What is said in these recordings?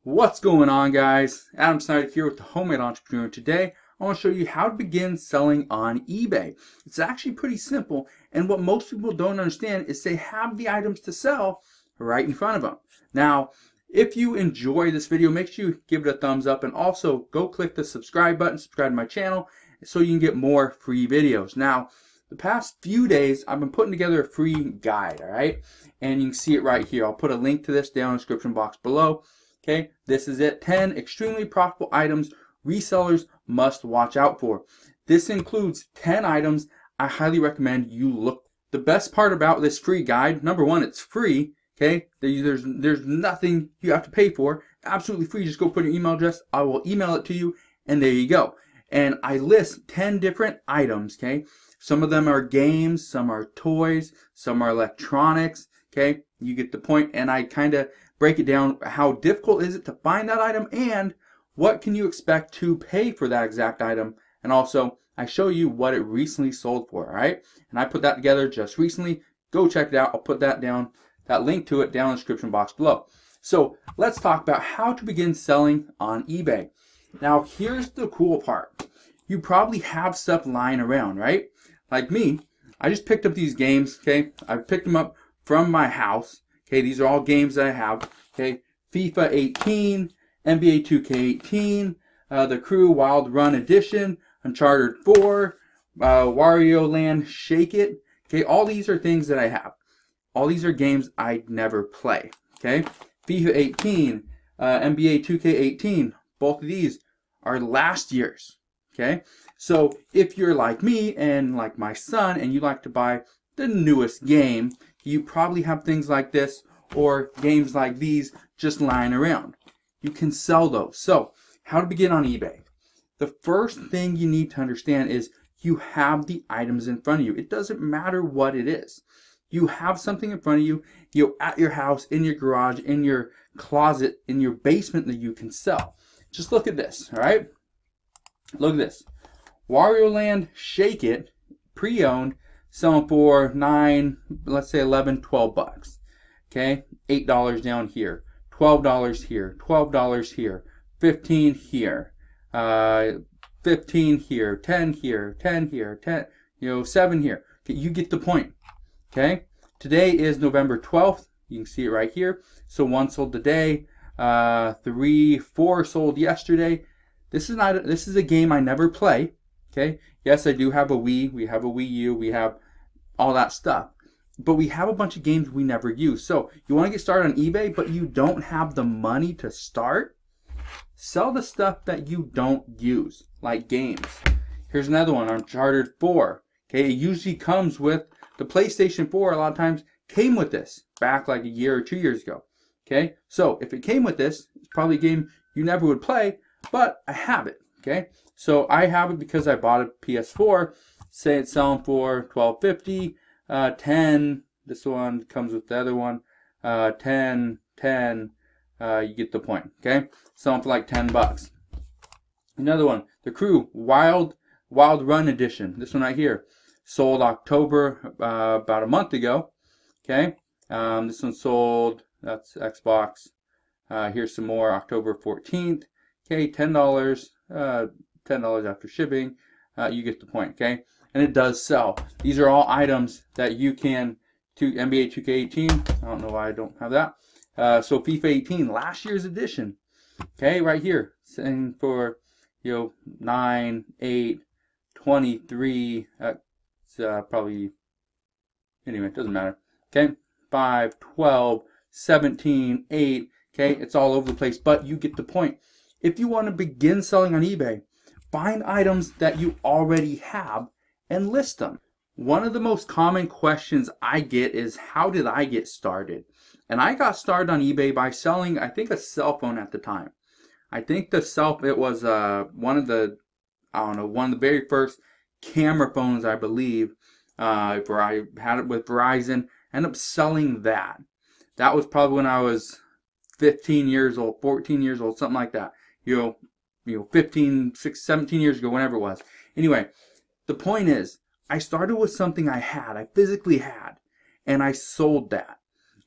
What's going on, guys? Adam Snyder here with the Homemade Entrepreneur. Today I want to show you how to begin selling on eBay. It's actually pretty simple, and what most people don't understand is they have the items to sell right in front of them. Now, if you enjoy this video, make sure you give it a thumbs up, and also go click the subscribe button, subscribe to my channel, so you can get more free videos. Now, the past few days I've been putting together a free guide, alright? And you can see it right here. I'll put a link to this down in the description box below. Okay, this is it. 10 extremely profitable items resellers must watch out for. This includes 10 items I highly recommend you look. The best part about this free guide, number one, it's free. Okay, there's nothing you have to pay for. Absolutely free. Just go put your email address. I will email it to you, and there you go. And I list 10 different items. Okay, some of them are games, some are toys, some are electronics. Okay, you get the point, and I kind of break it down. How difficult is it to find that item, and what can you expect to pay for that exact item? And also, I show you what it recently sold for, all right? And I put that together just recently. Go check it out. I'll put that link to it down in the description box below. So let's talk about how to begin selling on eBay. Now, here's the cool part. You probably have stuff lying around, right? Like me, I just picked up these games, okay? I picked them up from my house. Okay, these are all games that I have. Okay, FIFA 18, NBA 2K18, The Crew Wild Run Edition, Uncharted 4, Wario Land Shake It. Okay, all these are things that I have. All these are games I never play. Okay, FIFA 18, NBA 2K18, both of these are last year's. Okay, so if you're like me and like my son and you like to buy the newest game, you probably have things like this or games like these just lying around. You can sell those. So, how to begin on eBay? The first thing you need to understand is you have the items in front of you. It doesn't matter what it is. You have something in front of you, at your house, in your garage, in your closet, in your basement that you can sell. Just look at this, all right? Look at this. Wario Land Shake It, pre-owned, selling for $9, let's say 11, 12 bucks. Okay, $8 down here, $12 here, $12 here, 15 here, 15 here, 10 here, 10 here, 10, 7 here. Okay, you get the point. Okay, today is November 12th. You can see it right here. So 1 sold today, 4 sold yesterday. This is a game I never play. Okay, yes, I do have a Wii. We have a Wii U. We have all that stuff. But we have a bunch of games we never use. So you want to get started on eBay, but you don't have the money to start? Sell the stuff that you don't use, like games. Here's another one, Uncharted 4. Okay, it usually comes with the PlayStation 4. A lot of times came with this back like a year or 2 years ago. Okay, so if it came with this, it's probably a game you never would play, but I have it. Okay, so I have it because I bought a PS4. Say it's selling for $12.50. 10, this one comes with the other one, 10, you get the point, okay? Selling for like 10 bucks. Another one, The Crew Wild Run Edition. This one right here, sold October, about a month ago, okay? This one sold, that's Xbox. Here's some more, October 14th, okay, $10, $10 after shipping. You get the point, okay? And it does sell. These are all items that you can, NBA 2K18, I don't know why I don't have that. So FIFA 18, last year's edition. Okay, right here, selling for, 9, 8, 23, probably, anyway, it doesn't matter. Okay, 5, 12, 17, 8, okay, it's all over the place, but you get the point. If you want to begin selling on eBay, find items that you already have and list them. One of the most common questions I get is, how did I get started? And I got started on eBay by selling, I think, a cell phone at the time. I think it was one of the very first camera phones, I believe, where I had it with Verizon. Ended up selling that. That was probably when I was 15 years old, 14 years old, something like that. 15, 6, 17 years ago, whenever it was. Anyway, the point is, I started with something I physically had, and I sold that.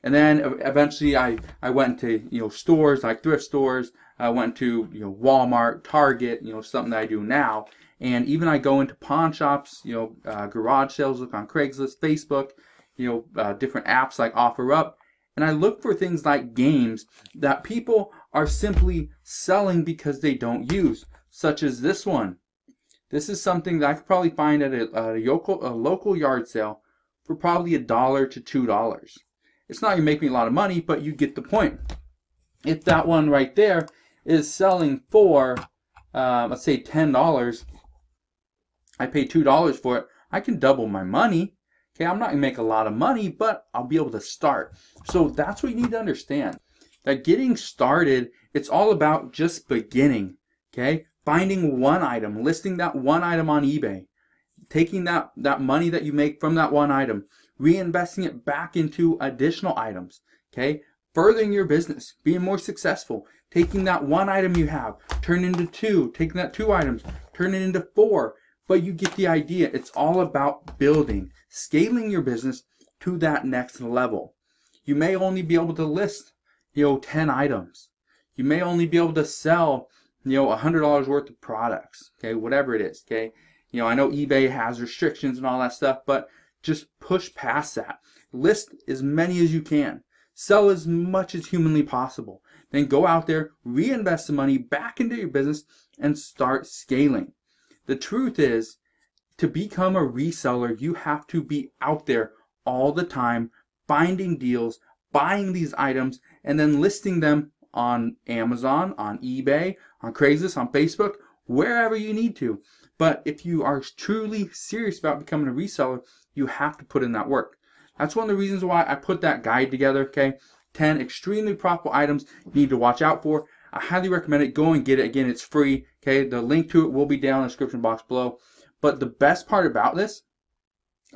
And then eventually I went to, stores like thrift stores. I went to, Walmart, Target, something that I do now. And even I go into pawn shops, garage sales, look on Craigslist, Facebook, different apps like OfferUp. And I look for things like games that people are simply selling because they don't use, such as this one. This is something that I could probably find at a local yard sale for probably $1 to $2. It's not going to make me a lot of money, but you get the point. If that one right there is selling for, let's say $10, I pay $2 for it, I can double my money. Okay, I'm not going to make a lot of money, but I'll be able to start. So that's what you need to understand. That getting started, it's all about just beginning. Okay, finding one item, listing that one item on eBay, taking that money that you make from that one item, reinvesting it back into additional items, okay? Furthering your business, being more successful, taking that one item you have, turn it into two, taking that 2 items, turn it into 4. But you get the idea. It's all about building, scaling your business to that next level. You may only be able to list, 10 items. You may only be able to sell, $100 worth of products, okay? Whatever it is, okay? I know eBay has restrictions and all that stuff, but just push past that. List as many as you can. Sell as much as humanly possible. Then go out there, reinvest the money back into your business, and start scaling. The truth is, to become a reseller, you have to be out there all the time, finding deals, buying these items, and then listing them on Amazon, on eBay, on Craigslist, on Facebook, wherever you need to. But if you are truly serious about becoming a reseller, you have to put in that work. That's one of the reasons why I put that guide together, okay? 10 extremely profitable items you need to watch out for. I highly recommend it. Go and get it. Again, it's free, okay? The link to it will be down in the description box below. But the best part about this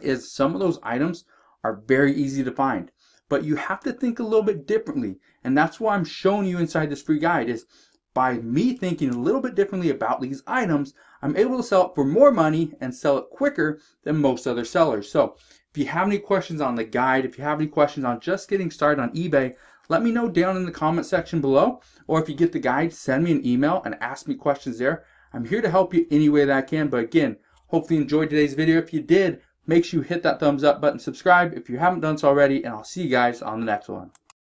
is some of those items are very easy to find. But you have to think a little bit differently. And that's why I'm showing you inside this free guide is by me thinking a little bit differently about these items, I'm able to sell it for more money and sell it quicker than most other sellers. So if you have any questions on the guide, if you have any questions on just getting started on eBay, let me know down in the comment section below. Or if you get the guide, send me an email and ask me questions there. I'm here to help you any way that I can. But again, hopefully you enjoyed today's video. If you did, make sure you hit that thumbs up button, subscribe if you haven't done so already, and I'll see you guys on the next one.